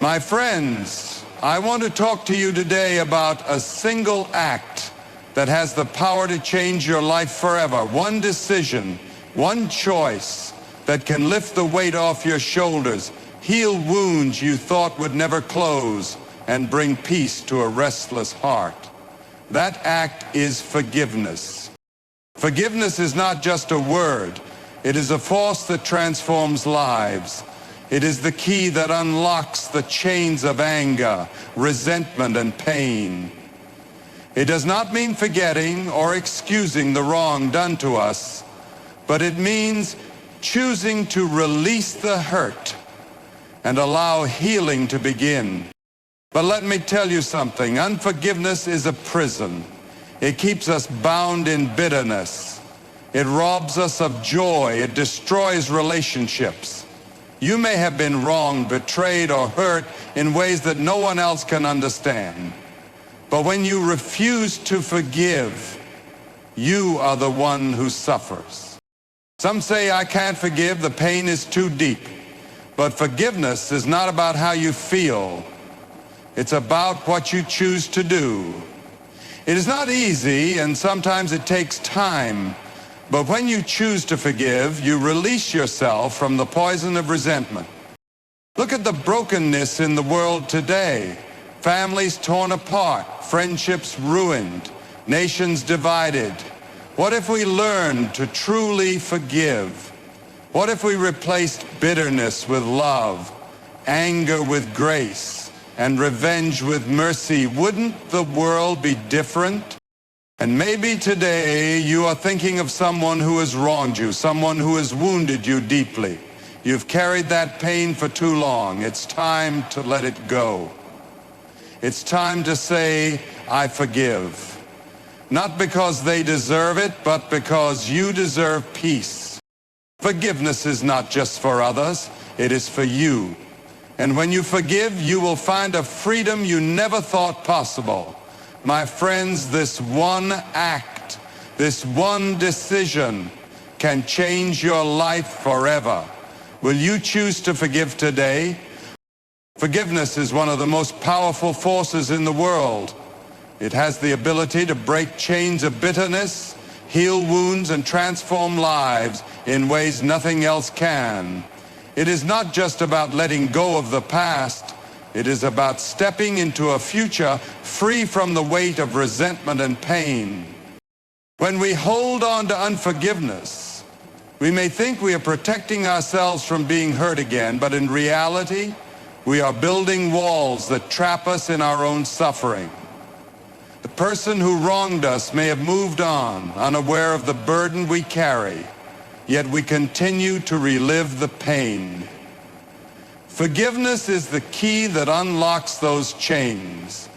My friends, I want to talk to you today about a single act that has the power to change your life forever. One decision, one choice that can lift the weight off your shoulders, heal wounds you thought would never close, and bring peace to a restless heart. That act is forgiveness. Forgiveness is not just a word. It is a force that transforms lives. It is the key that unlocks the chains of anger, resentment, and pain. It does not mean forgetting or excusing the wrong done to us, but it means choosing to release the hurt and allow healing to begin. But let me tell you something, unforgiveness is a prison. It keeps us bound in bitterness. It robs us of joy. It destroys relationships. You may have been wronged, betrayed, or hurt in ways that no one else can understand. But when you refuse to forgive, you are the one who suffers. Some say, I can't forgive, the pain is too deep. But forgiveness is not about how you feel. It's about what you choose to do. It is not easy, and sometimes it takes time. But when you choose to forgive, you release yourself from the poison of resentment. Look at the brokenness in the world today. Families torn apart, friendships ruined, nations divided. What if we learned to truly forgive? What if we replaced bitterness with love, anger with grace, and revenge with mercy? Wouldn't the world be different? And maybe today you are thinking of someone who has wronged you, someone who has wounded you deeply. You've carried that pain for too long. It's time to let it go. It's time to say, I forgive. Not because they deserve it, but because you deserve peace. Forgiveness is not just for others, it is for you. And when you forgive, you will find a freedom you never thought possible. My friends, this one act, this one decision can change your life forever. Will you choose to forgive today? Forgiveness is one of the most powerful forces in the world. It has the ability to break chains of bitterness, heal wounds, and transform lives in ways nothing else can. It is not just about letting go of the past. It is about stepping into a future free from the weight of resentment and pain. When we hold on to unforgiveness, we may think we are protecting ourselves from being hurt again, but in reality, we are building walls that trap us in our own suffering. The person who wronged us may have moved on, unaware of the burden we carry, yet we continue to relive the pain. Forgiveness is the key that unlocks those chains.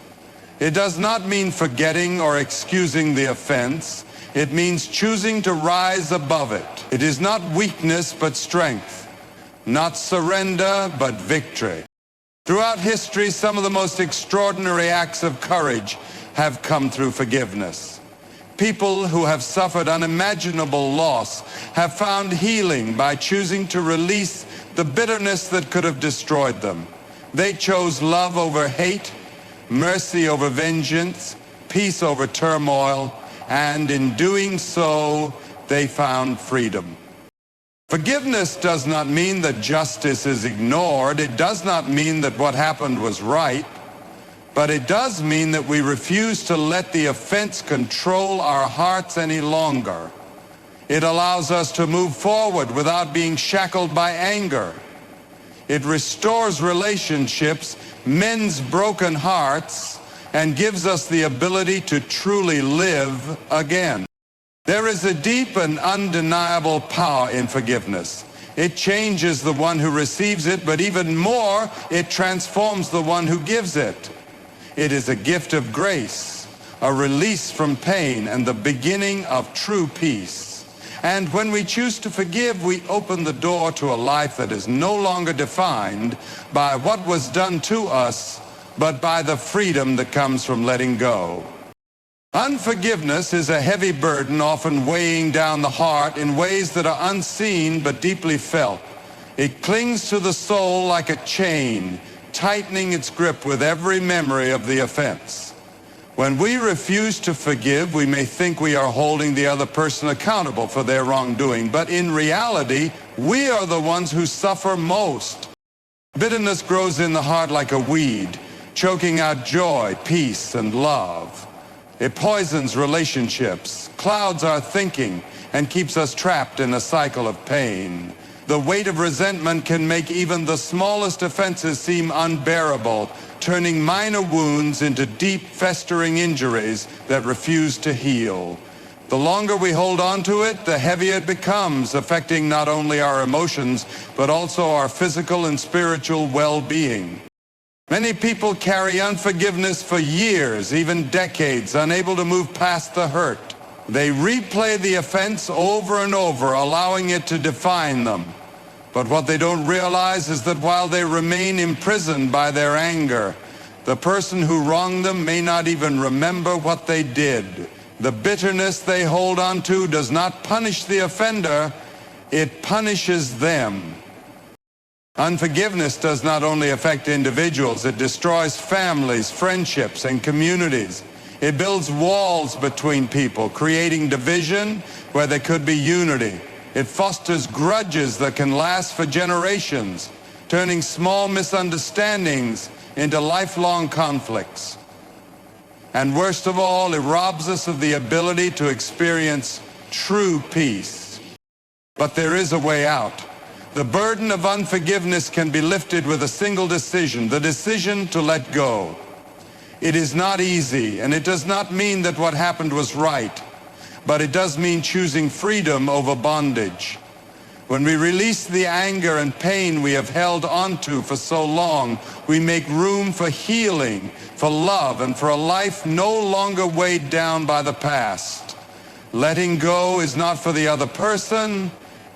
It does not mean forgetting or excusing the offense. It means choosing to rise above it. It is not weakness but strength, not surrender but victory. Throughout history, some of the most extraordinary acts of courage have come through forgiveness. People who have suffered unimaginable loss have found healing by choosing to release the bitterness that could have destroyed them. They chose love over hate, mercy over vengeance, peace over turmoil, and in doing so, they found freedom. Forgiveness does not mean that justice is ignored. It does not mean that what happened was right. But it does mean that we refuse to let the offense control our hearts any longer. It allows us to move forward without being shackled by anger. It restores relationships, mends broken hearts, and gives us the ability to truly live again. There is a deep and undeniable power in forgiveness. It changes the one who receives it, but even more, it transforms the one who gives it. It is a gift of grace, a release from pain, and the beginning of true peace. And when we choose to forgive, we open the door to a life that is no longer defined by what was done to us, but by the freedom that comes from letting go. Unforgiveness is a heavy burden, often weighing down the heart in ways that are unseen but deeply felt. It clings to the soul like a chain, tightening its grip with every memory of the offense. When we refuse to forgive, we may think we are holding the other person accountable for their wrongdoing, but in reality, we are the ones who suffer most. Bitterness grows in the heart like a weed, choking out joy, peace, and love. It poisons relationships, clouds our thinking, and keeps us trapped in a cycle of pain. The weight of resentment can make even the smallest offenses seem unbearable, turning minor wounds into deep, festering injuries that refuse to heal. The longer we hold on to it, the heavier it becomes, affecting not only our emotions, but also our physical and spiritual well-being. Many people carry unforgiveness for years, even decades, unable to move past the hurt. They replay the offense over and over, allowing it to define them. But what they don't realize is that while they remain imprisoned by their anger, the person who wronged them may not even remember what they did. The bitterness they hold on to does not punish the offender, it punishes them. Unforgiveness does not only affect individuals, it destroys families, friendships, and communities. It builds walls between people, creating division where there could be unity. It fosters grudges that can last for generations, turning small misunderstandings into lifelong conflicts. And worst of all, it robs us of the ability to experience true peace. But there is a way out. The burden of unforgiveness can be lifted with a single decision, the decision to let go. It is not easy, and it does not mean that what happened was right, but it does mean choosing freedom over bondage. When we release the anger and pain we have held onto for so long, we make room for healing, for love, and for a life no longer weighed down by the past. Letting go is not for the other person,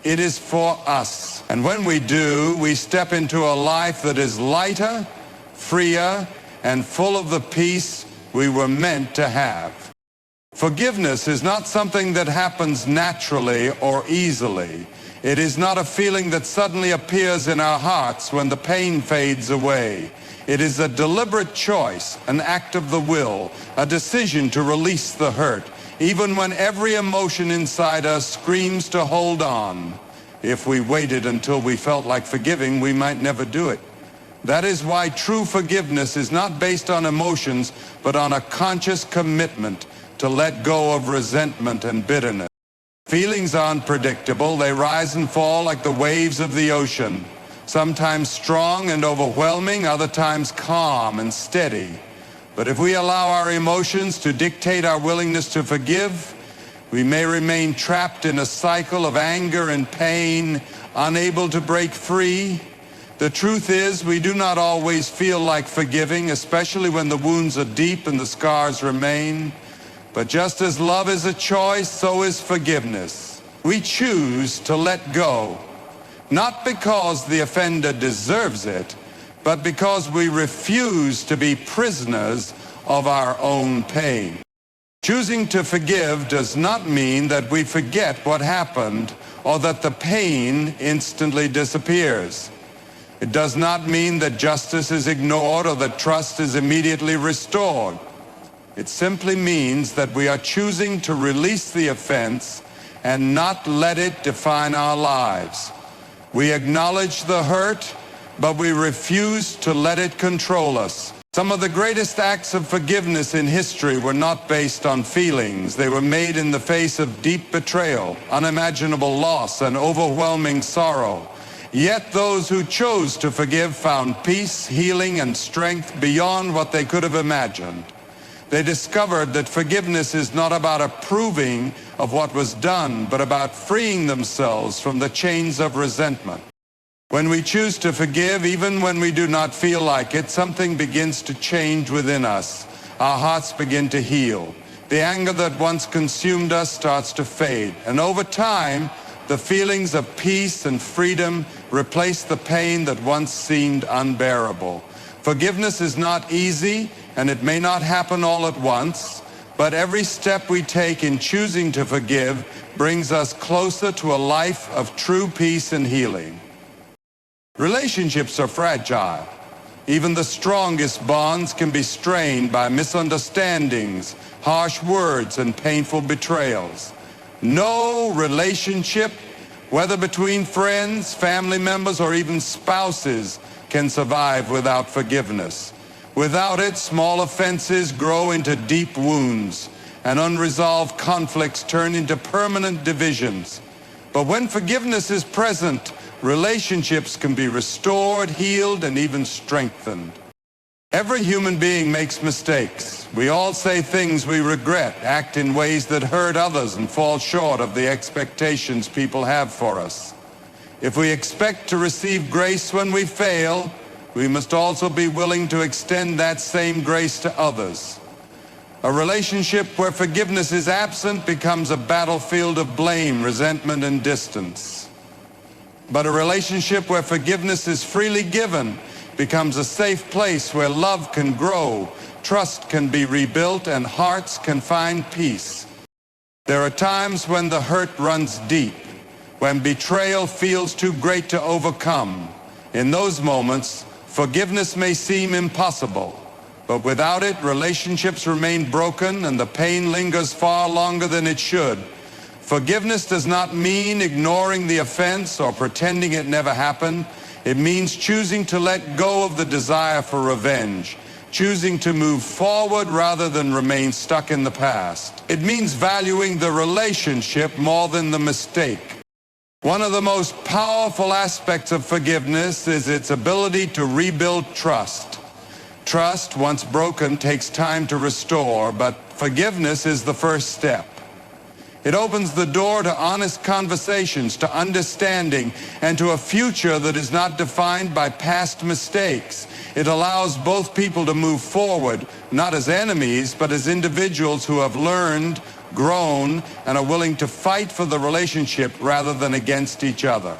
it is for us. And when we do, we step into a life that is lighter, freer, and full of the peace we were meant to have. Forgiveness is not something that happens naturally or easily. It is not a feeling that suddenly appears in our hearts when the pain fades away. It is a deliberate choice, an act of the will, a decision to release the hurt, even when every emotion inside us screams to hold on. If we waited until we felt like forgiving, we might never do it. That is why true forgiveness is not based on emotions, but on a conscious commitment to let go of resentment and bitterness. Feelings are unpredictable. They rise and fall like the waves of the ocean, sometimes strong and overwhelming, other times calm and steady. But if we allow our emotions to dictate our willingness to forgive, we may remain trapped in a cycle of anger and pain, unable to break free. The truth is, we do not always feel like forgiving, especially when the wounds are deep and the scars remain. But just as love is a choice, so is forgiveness. We choose to let go, not because the offender deserves it, but because we refuse to be prisoners of our own pain. Choosing to forgive does not mean that we forget what happened or that the pain instantly disappears. It does not mean that justice is ignored or that trust is immediately restored. It simply means that we are choosing to release the offense and not let it define our lives. We acknowledge the hurt, but we refuse to let it control us. Some of the greatest acts of forgiveness in history were not based on feelings. They were made in the face of deep betrayal, unimaginable loss, and overwhelming sorrow. Yet those who chose to forgive found peace, healing, and strength beyond what they could have imagined. They discovered that forgiveness is not about approving of what was done, but about freeing themselves from the chains of resentment. When we choose to forgive, even when we do not feel like it, something begins to change within us. Our hearts begin to heal. The anger that once consumed us starts to fade. And over time, the feelings of peace and freedom replace the pain that once seemed unbearable. Forgiveness is not easy, and it may not happen all at once, but every step we take in choosing to forgive brings us closer to a life of true peace and healing. Relationships are fragile. Even the strongest bonds can be strained by misunderstandings, harsh words, and painful betrayals. No relationship, whether between friends, family members, or even spouses, can survive without forgiveness. Without it, small offenses grow into deep wounds, and unresolved conflicts turn into permanent divisions. But when forgiveness is present, relationships can be restored, healed, and even strengthened. Every human being makes mistakes. We all say things we regret, act in ways that hurt others, and fall short of the expectations people have for us. If we expect to receive grace when we fail, we must also be willing to extend that same grace to others. A relationship where forgiveness is absent becomes a battlefield of blame, resentment, and distance. But a relationship where forgiveness is freely given becomes a safe place where love can grow, trust can be rebuilt, and hearts can find peace. There are times when the hurt runs deep, when betrayal feels too great to overcome. In those moments, forgiveness may seem impossible, but without it, relationships remain broken and the pain lingers far longer than it should. Forgiveness does not mean ignoring the offense or pretending it never happened. It means choosing to let go of the desire for revenge, choosing to move forward rather than remain stuck in the past. It means valuing the relationship more than the mistake. One of the most powerful aspects of forgiveness is its ability to rebuild trust. Trust, once broken, takes time to restore, but forgiveness is the first step. It opens the door to honest conversations, to understanding, and to a future that is not defined by past mistakes. It allows both people to move forward, not as enemies, but as individuals who have learned, grown, and are willing to fight for the relationship rather than against each other.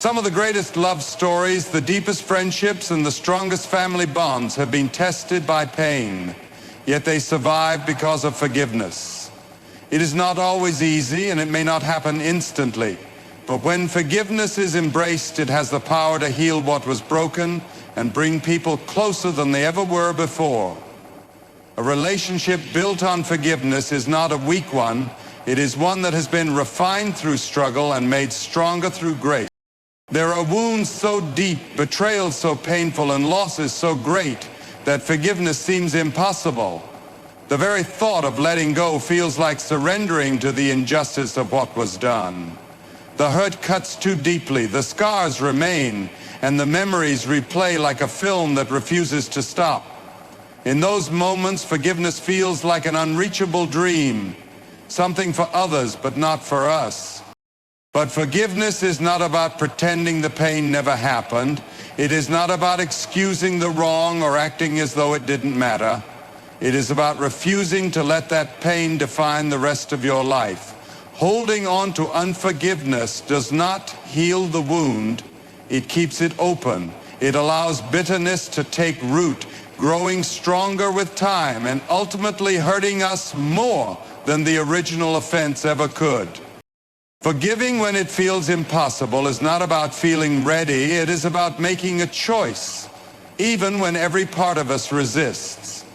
Some of the greatest love stories, the deepest friendships, and the strongest family bonds have been tested by pain, yet they survive because of forgiveness. It is not always easy, and it may not happen instantly, but when forgiveness is embraced, it has the power to heal what was broken and bring people closer than they ever were before. A relationship built on forgiveness is not a weak one. It is one that has been refined through struggle and made stronger through grace. There are wounds so deep, betrayals so painful, and losses so great that forgiveness seems impossible. The very thought of letting go feels like surrendering to the injustice of what was done. The hurt cuts too deeply, the scars remain, and the memories replay like a film that refuses to stop. In those moments, forgiveness feels like an unreachable dream, something for others but not for us. But forgiveness is not about pretending the pain never happened. It is not about excusing the wrong or acting as though it didn't matter. It is about refusing to let that pain define the rest of your life. Holding on to unforgiveness does not heal the wound. It keeps it open. It allows bitterness to take root, growing stronger with time and ultimately hurting us more than the original offense ever could. Forgiving when it feels impossible is not about feeling ready. It is about making a choice, even when every part of us resists.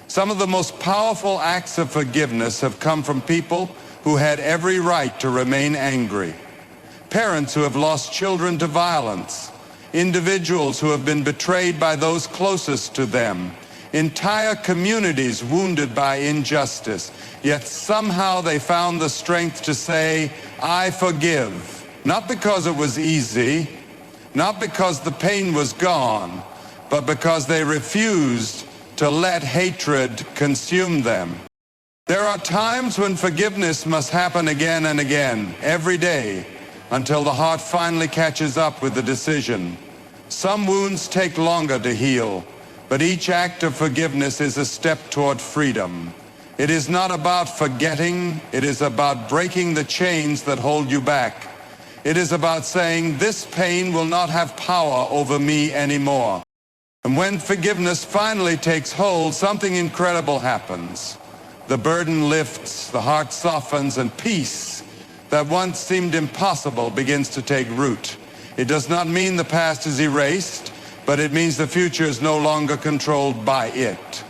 Some of the most powerful acts of forgiveness have come from people who had every right to remain angry. Parents who have lost children to violence. Individuals who have been betrayed by those closest to them. Entire communities wounded by injustice. Yet somehow they found the strength to say, "I forgive." Not because it was easy, not because the pain was gone, but because they refused to let hatred consume them. There are times when forgiveness must happen again and again, every day, until the heart finally catches up with the decision. Some wounds take longer to heal, but each act of forgiveness is a step toward freedom. It is not about forgetting, it is about breaking the chains that hold you back. It is about saying, "This pain will not have power over me anymore." And when forgiveness finally takes hold, something incredible happens. The burden lifts, the heart softens, and peace that once seemed impossible begins to take root. It does not mean the past is erased. but it means the future is no longer controlled by it.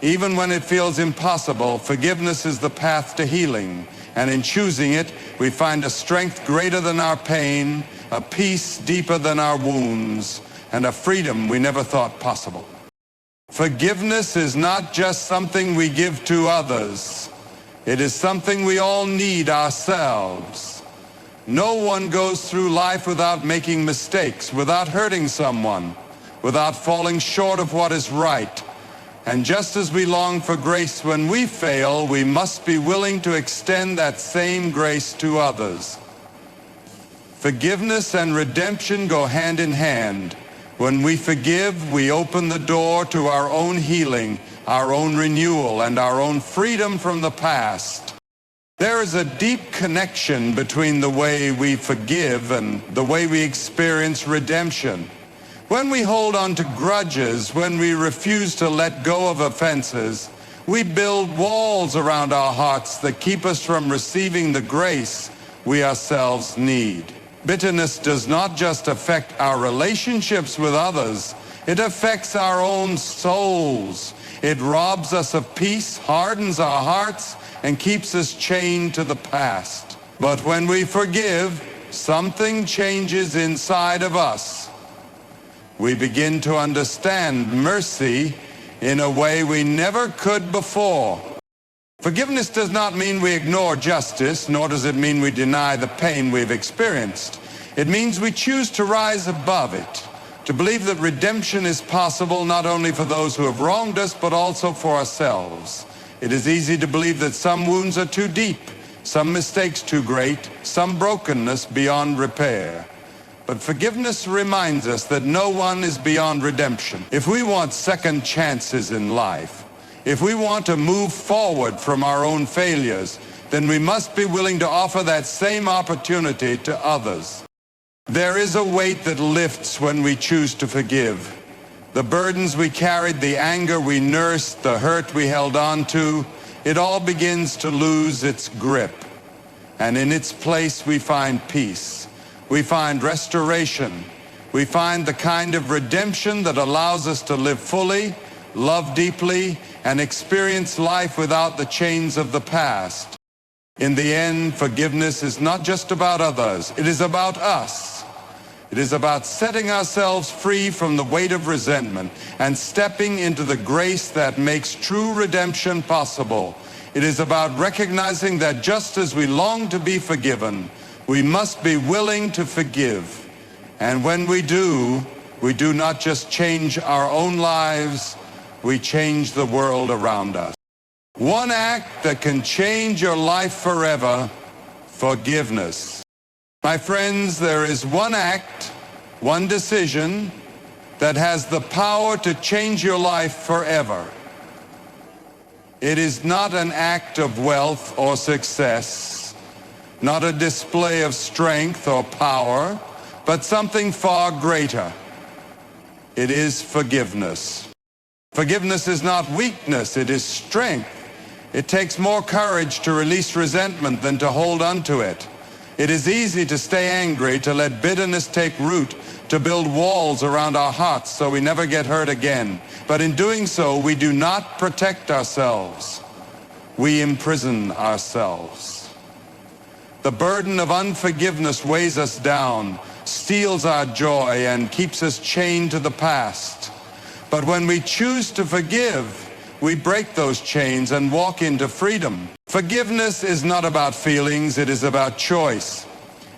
Even when it feels impossible, forgiveness is the path to healing, and in choosing it, we find a strength greater than our pain, a peace deeper than our wounds, and a freedom we never thought possible. Forgiveness is not just something we give to others. It is something we all need ourselves. No one goes through life without making mistakes, without hurting someone, without falling short of what is right. And just as we long for grace when we fail, we must be willing to extend that same grace to others. Forgiveness and redemption go hand in hand. When we forgive, we open the door to our own healing, our own renewal, and our own freedom from the past. There is a deep connection between the way we forgive and the way we experience redemption. When we hold on to grudges, when we refuse to let go of offenses, we build walls around our hearts that keep us from receiving the grace we ourselves need. Bitterness does not just affect our relationships with others, it affects our own souls. It robs us of peace, hardens our hearts, and keeps us chained to the past. But when we forgive, something changes inside of us. We begin to understand mercy in a way we never could before. Forgiveness does not mean we ignore justice, nor does it mean we deny the pain we've experienced. It means we choose to rise above it, to believe that redemption is possible not only for those who have wronged us, but also for ourselves. It is easy to believe that some wounds are too deep, some mistakes too great, some brokenness beyond repair. But forgiveness reminds us that no one is beyond redemption. If we want second chances in life, if we want to move forward from our own failures, then we must be willing to offer that same opportunity to others. There is a weight that lifts when we choose to forgive. The burdens we carried, the anger we nursed, the hurt we held on to, it all begins to lose its grip. And in its place we find peace. We find restoration. We find the kind of redemption that allows us to live fully, love deeply, and experience life without the chains of the past. In the end, forgiveness is not just about others, it is about us. It is about setting ourselves free from the weight of resentment and stepping into the grace that makes true redemption possible. It is about recognizing that just as we long to be forgiven, we must be willing to forgive. And when we do not just change our own lives, we change the world around us. One act that can change your life forever: forgiveness. My friends, there is one act, one decision that has the power to change your life forever. It is not an act of wealth or success, not a display of strength or power, but something far greater. It is forgiveness. Forgiveness is not weakness, it is strength. It takes more courage to release resentment than to hold on to it. It is easy to stay angry, to let bitterness take root, to build walls around our hearts so we never get hurt again. But in doing so, we do not protect ourselves. We imprison ourselves. The burden of unforgiveness weighs us down, steals our joy, and keeps us chained to the past. But when we choose to forgive, we break those chains and walk into freedom. Forgiveness is not about feelings, it is about choice.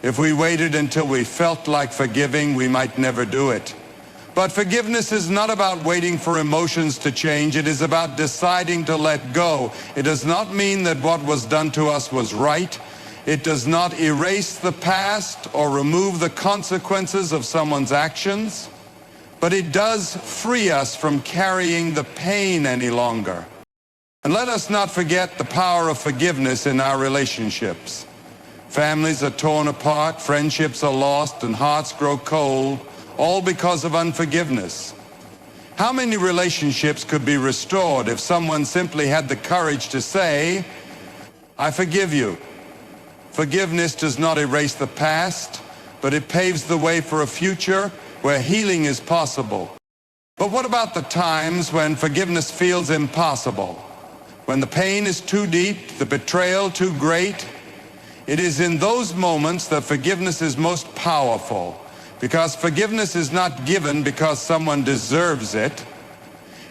If we waited until we felt like forgiving, we might never do it. But forgiveness is not about waiting for emotions to change, it is about deciding to let go. It does not mean that what was done to us was right. It does not erase the past or remove the consequences of someone's actions. But it does free us from carrying the pain any longer. And let us not forget the power of forgiveness in our relationships. Families are torn apart, friendships are lost, and hearts grow cold, all because of unforgiveness. How many relationships could be restored if someone simply had the courage to say, "I forgive you"? Forgiveness does not erase the past, but it paves the way for a future where healing is possible. But what about the times when forgiveness feels impossible? When the pain is too deep, the betrayal too great? It is in those moments that forgiveness is most powerful, because forgiveness is not given because someone deserves it.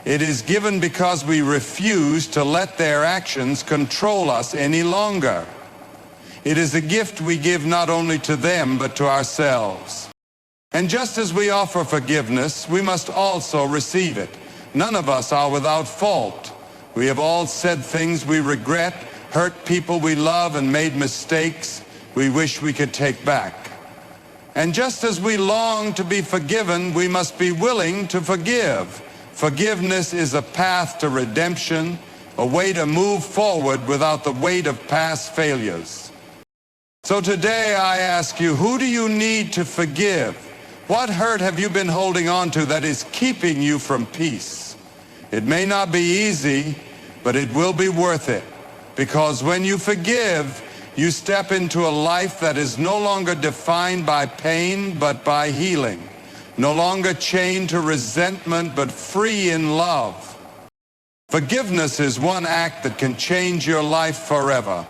It is given because we refuse to let their actions control us any longer. It is a gift we give not only to them, but to ourselves. And just as we offer forgiveness, we must also receive it. None of us are without fault. We have all said things we regret, hurt people we love, and made mistakes we wish we could take back. And just as we long to be forgiven, we must be willing to forgive. Forgiveness is a path to redemption, a way to move forward without the weight of past failures. So today I ask you, who do you need to forgive? What hurt have you been holding on to that is keeping you from peace? It may not be easy, but it will be worth it. Because when you forgive, you step into a life that is no longer defined by pain, but by healing. No longer chained to resentment, but free in love. Forgiveness is one act that can change your life forever.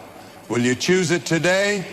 Will you choose it today?